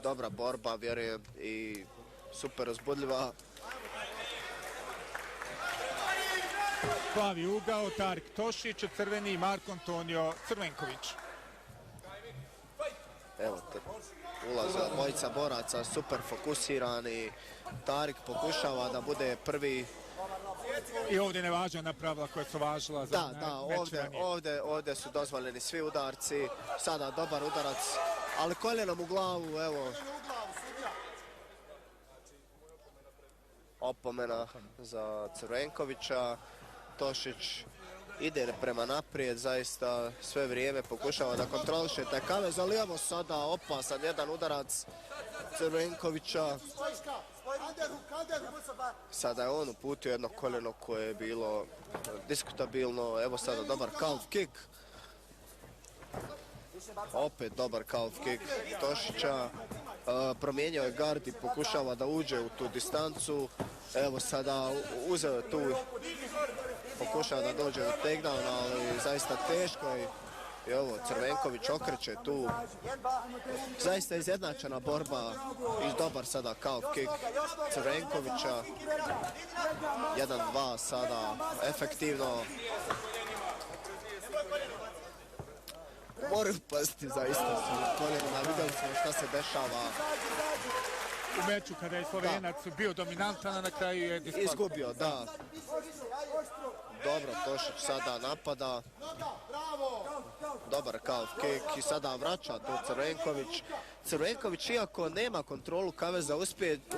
dobra borba, vjerujem, i super uzbudljiva. Plavi ugao, Tarik Tošić, crveni Marko Antonio Crvenković. Evo te, ulaze dvojica boraca, super fokusirani. Tarik pokušava da bude prvi. I ovdje ne važa ona pravila koja su važila za ovdje su dozvoljeni svi udarci. Sada dobar udarac, ali koljenom u glavu, evo. Opomena za Crvenkovića. Tošić ide prema naprijed, zaista sve vrijeme pokušava da kontroliše taj kavez, ali evo sada opasan jedan udarac Crvenkovića. Sada je on uputio jedno koljeno koje je bilo diskutabilno, evo sada dobar calf kick. Opet dobar calf kick Tošića. Promijenio je gard i pokušava da uđe u tu distancu. Evo sada uzeo je tu, pokušava da dođe do takedowna, ali zaista teško je. I ovo, Crvenković okreće tu. Zaista izjednačena borba i dobar sada calf kick Crvenkovića. 1-2 sada, efektivno. Moraju pasti zaista su koljenima, vidjeli smo šta se dešava. U meču kada je Slovenac bio dominantan, a na kraju je izgubio, da. Dobro, Tošić sada napada. Dobar calf kick i sada vraća to Crvenković. Crvenković, iako nema kontrolu kaveza,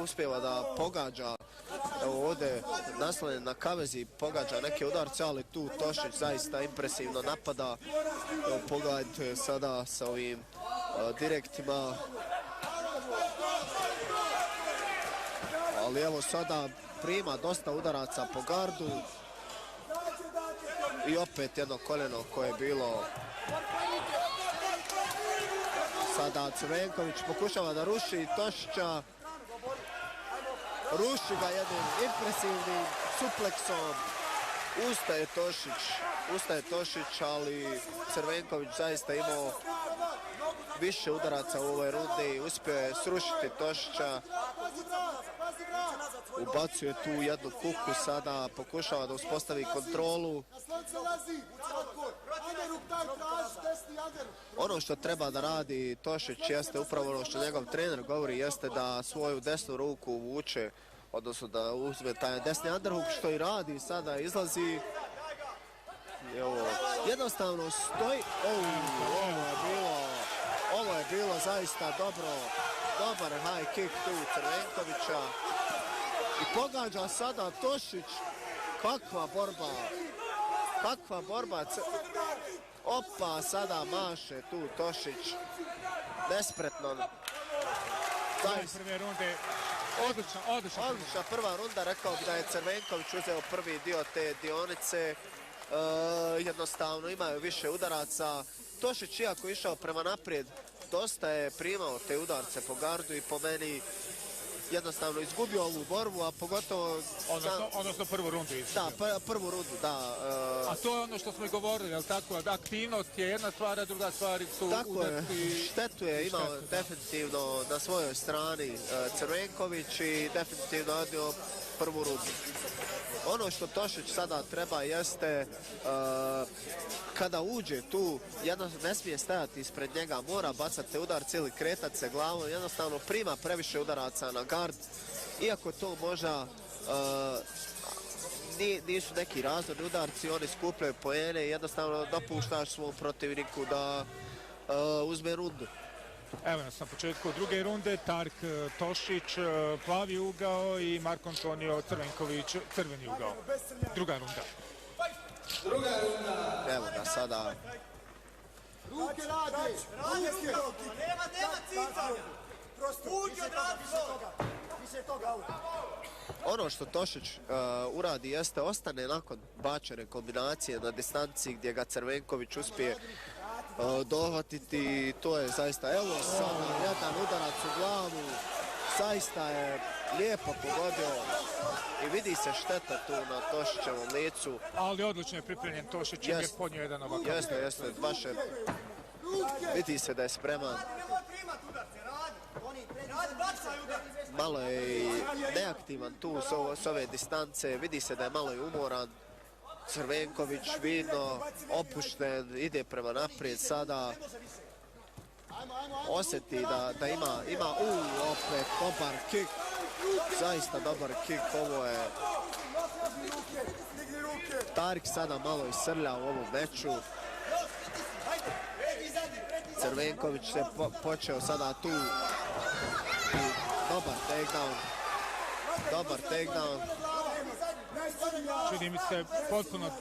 uspijeva da pogađa. Evo ovdje naslonjen na kavezi, pogađa neke udarce, ali tu Tošić zaista impresivno napada. Evo, pogledajte sada sa ovim direktima. Ali evo sada prima dosta udaraca po gardu. I opet jedno koljeno koje je bilo. Sada Crvenković pokušava da ruši Tošića. Ruši ga jednim impresivnim supleksom. Ustaje Tošić, ali Crvenković zaista imao više udaraca u ovoj rundi. Uspio je srušiti Tošića. Ubacuje tu jednu kuku, sada pokušava da uspostavi kontrolu. Ono što treba da radi Tošić jeste upravo ono što njegov trener govori, jeste da svoju desnu ruku vuče, odnosno da uzme taj desni underhook, što i radi, sada izlazi. Jednostavno stoji. Ovo je bilo zaista dobar high kick tu Crvenkovića. I pogađa sada Tošić. Kakva borba. Opa, sada maše tu Tošić. Nespretno. Prve runde, odlična prva runda, rekao bi da je Crvenković uzeo prvi dio te dionice. Jednostavno imaju više udaraca. Tošić, iako je išao prema naprijed, dosta je primao te udarce po gardu i po meni jednostavno izgubio ovu borbu, a pogotovo... Odnosno prvu rundu izgubio. Da, prvu rundu, da. A to je ono što smo i govorili, jel tako? Aktivnost je jedna stvar, a druga stvar su tako je, štetu je imao definitivno na svojoj strani Crvenković i definitivno odnio prvu rundu. Ono što Tošić sada treba jeste, kada uđe tu, ne smije stajati ispred njega, mora bacati udarce ili kretati se glavom, jednostavno prima previše udaraca na gard, iako to možda nisu neki razorni udarci, oni skupljaju poene i jednostavno dopuštaš svom protivniku da uzme rundu. Evo nas na početku druge runde, Tarik Tošić, plavi ugao i Marko Antonio Crvenković, crveni ugao. Druga runda. Evo ga sada. Ruke radi! Nema cicanja! Uđi odradi to! Više toga out. Ono što Tošić uradi jeste ostane nakon bačene kombinacije na distanci gdje ga Crvenković uspije dohvatiti. To je zaista, evo sada jedan udarac u glavu, zaista je lijepo pogodio i vidi se šteta tu na Tošićevom licu. Ali odlično je pripremljen Tošić i je podnio jedan ovakav. Jeste, baš je, vidi se da je spreman. neaktivan tu s ove distance, vidi se da je malo i umoran. Crvenković vidno opušten, ide prema naprijed sada. Osjeti da ima opet dobar kick, zaista dobar kick, ovo je Tarik sada malo isrlja u ovom meču. Crvenković se počeo sada tu dobar takedown. Čini mi se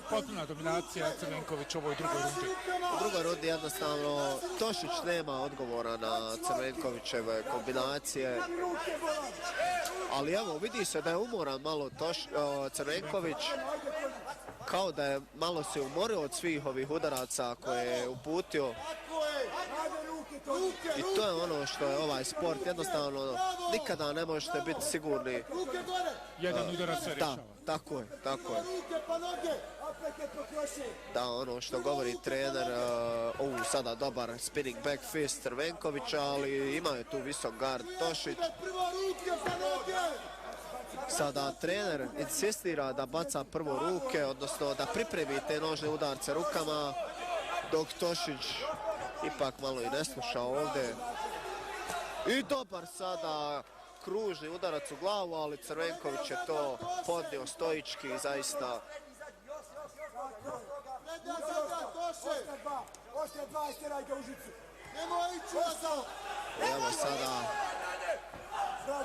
potpuna dominacija Crvenković u ovoj drugoj rundi. U drugoj rundi jednostavno Tošić nema odgovora na Crvenkovićeve kombinacije. Ali evo, vidi se da je umoran malo Crvenković. Kao da je malo se umorio od svih ovih udaraca koje je uputio. I to je ono što je ovaj sport. Jednostavno, nikada ne možete biti sigurni. Jedan udarac se rješava. Da, tako je. Da, ono što govori trener, sada dobar spinning back fist Crvenkovića, ali ima je tu visok gard Tošić. Sada trener insistira da baca prvo ruke, odnosno da pripremi te nožne udarce rukama, dok Tošić ipak malo i ne sluša ovdje. I dobar sada kružni udarac u glavu, ali Crvenković je to podnio stoički, zaista. Evo sada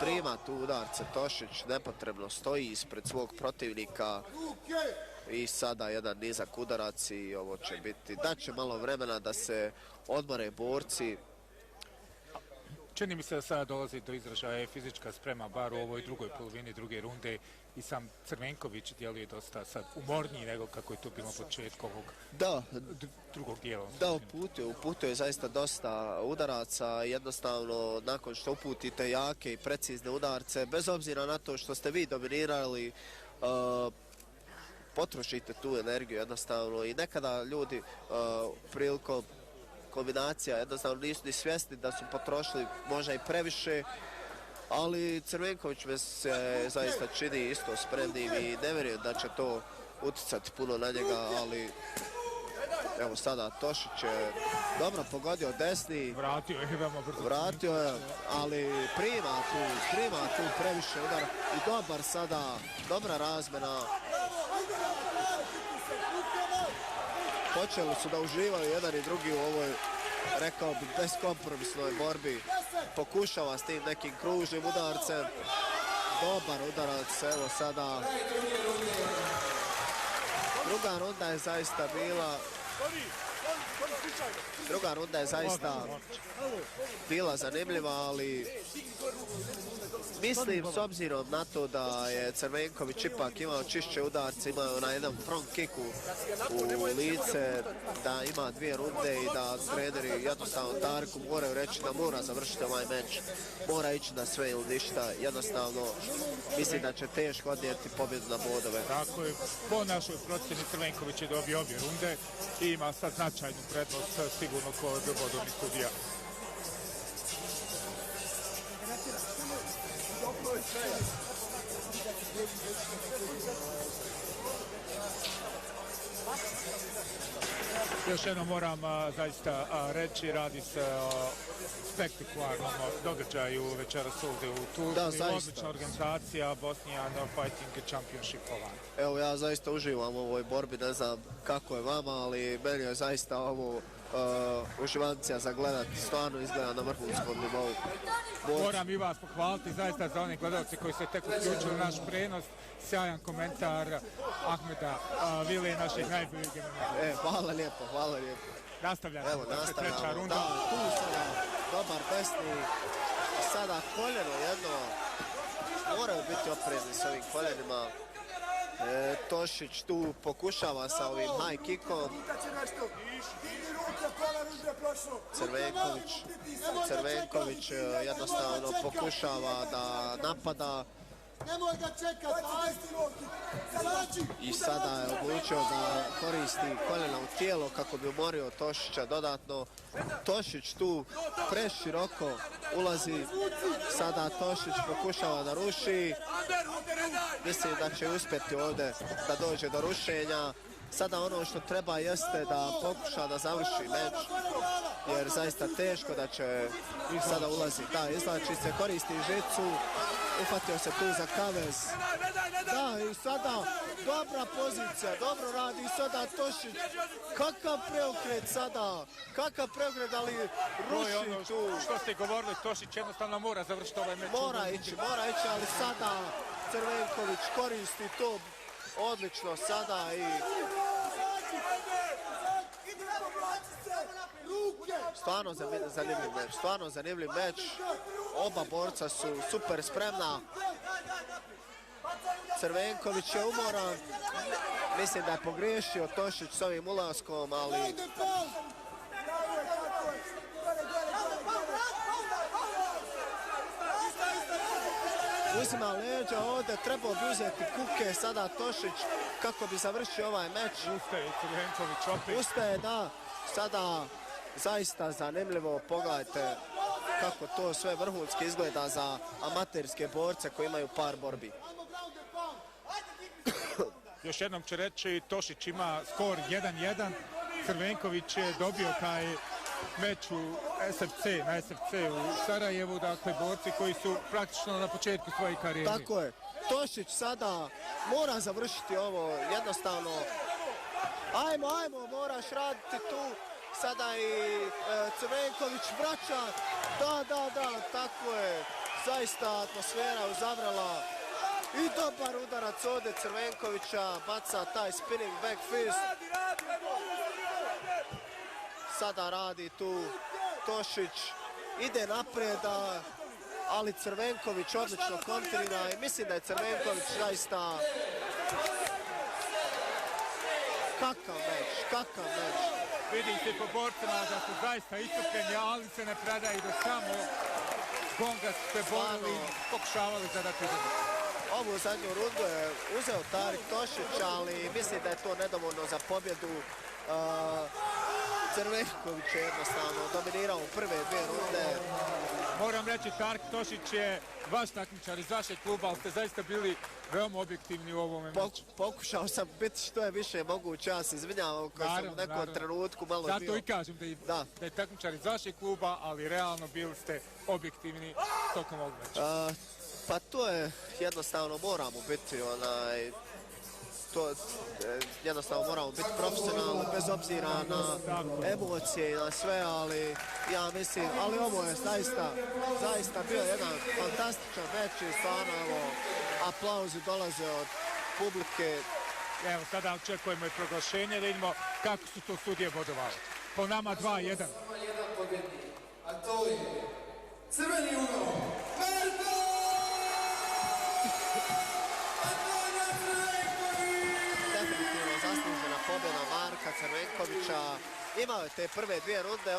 prima tu udarce Tošić, nepotrebno stoji ispred svog protivnika. I sada jedan nizak udarac i ovo će biti, daće malo vremena da se odmore borci. Čini mi se da sada dolazi do izražaja fizička sprema, bar u ovoj drugoj polovini druge runde, i sam Crvenković djeluje dosta sad umorniji nego kako je to bilo na početku ovog drugog dijela. Da, uputio je zaista dosta udaraca. Jednostavno, nakon što uputite jake i precizne udarce, bez obzira na to što ste vi dominirali, potrošite tu energiju jednostavno. I nekada ljudi prilikom kombinacija jednostavno nisu ni svjesni da su potrošili možda i previše, ali Crvenković me se zaista čini isto spremnim i ne vjerujem da će to utjecati puno na njega, ali evo sada Tošić je dobro pogodio desni. Vratio je, ali prima tu previše udara i dobar sada, dobra razmjena. Počeli su da uživaju jedan i drugi u ovoj, rekao bih, beskompromisnoj borbi. Pokušava s tim nekim kružnim udarcem. Dobar udarac, evo sada. Druga runda je zaista bila zanimljiva, ali mislim s obzirom na to da je Crvenković ipak imao čišće udarce, imao na jedan front kick u lice, da ima dvije runde i da treneri jednostavno Tarku moraju reći da mora završiti ovaj meč, mora ići na sve ili ništa, jednostavno mislim da će teško odnijeti pobjedu na bodove. Tako je, po našoj procjeni Crvenković je dobio obje runde i ima sad značajnu prednost sigurno kod bodovnih studija. Još jednom moram zaista reći, radi se o spektakularnom događaju večeras ovdje u Tuzli, odlična organizacija Bosnian Fighting Championship Holland. Evo, ja zaista uživam u ovoj borbi, ne znam kako je vama, ali meni je zaista ovo uživancija za gledati, stvarno izgleda na vrhunskom nivou. Moram i vas pohvaliti zaista za one gledalce koji se tek uključili naš prenos. Sjajan komentar Ahmeda Vile, naših najboljih generala. Hvala lijepo. Nastavljamo, treća runda. Da, tu sada dobar desni. Sada koljeno jedno. Moraju biti oprezni s ovim koljenima. Tošić tu pokušava sa ovim high kickom. Crvenković jednostavno pokušava da napada. Nemoj ga čekat, ajde! Zađi! I sada je odlučio da koristi koljena u tijelo kako bi umorio Tošića dodatno. Tošić tu preširoko ulazi. Sada Tošić pokušava da ruši. Mislim da će uspjeti ovdje da dođe do rušenja. Sada ono što treba jeste da pokuša da završi meč, jer zaista teško da će sada ulazi. Da, izlači se, koristi žicu, uhvatio se tu za kavez. Da, i sada dobra pozicija, dobro radi sada Tošić. Kakav preokret sada, kakav preokret, ali ruši tu. Što ste govorili, Tošić jednostavno mora završiti ovaj meč. Mora ići, ali sada Crvenković koristi to odlično sada i stvarno zanimljiv meč. Oba borca su super spremna. Crvenković je umoran. Mislim da je pogriješio Tošić s ovim ulaskom, ali uzima leđa ovdje, trebao bi uzeti kuke sada Tošić kako bi završio ovaj meč. Ustaje Crvenković opet. Ustaje, da, sada zaista zanimljivo, pogledajte kako to sve vrhunski izgleda za amaterske borce koji imaju par borbi. Još jednom ću reći, Tošić ima skor 1-1. Crvenković je dobio taj meč na SFC u Sarajevu, dakle borci koji su praktično na početku svoje karijere. Tako je. Tošić sada mora završiti ovo, jednostavno. Ajmo, moraš raditi tu. Sada i Crvenković vraća. Da, tako je. Zaista atmosfera uzavrela. I dobar udarac ovdje Crvenkovića, baca taj spinning back fist. Sada radi tu Tošić, ide naprijed, ali Crvenković odlično kontrira i mislim da je Crvenković zaista... Kakav meč. Vidi se po borcima da su zaista iscrpljeni, ali se ne predaju do samo gonga se borili, pokušavali zadati. Ovu zadnju rundu je uzeo Tarik Tošić, ali mislim da je to nedovoljno za pobjedu. Crvenković je jednostavno dominirao u prve dvije runde. Moram reći, Tarik Tošić je vaš takmičar iz vašeg kluba, ali ste zaista bili veoma objektivni u ovome meču. Pokušao sam biti što je više moguće, ja se izvinjavam koji sam u nekom trenutku malo bio. Zato i kažem da je takmičar iz vašeg kluba, ali realno bili ste objektivni tokom ovog meča. Pa to je jednostavno moramo biti jednostavno moramo biti profesionalni bez obzira na emocije i na sve, ali ja mislim, ali ovo je zaista bio jedan fantastičan meč i stvarno aplauzi dolaze od publike. Evo sada očekujemo i proglašenje, da vidimo kako su to sudije bodovali. Po nama 2-1. A to je crveni ugao, Marko! Definitivno zaslužena pobjeda Marka Crvenkovića. Imao je te prve dvije runde.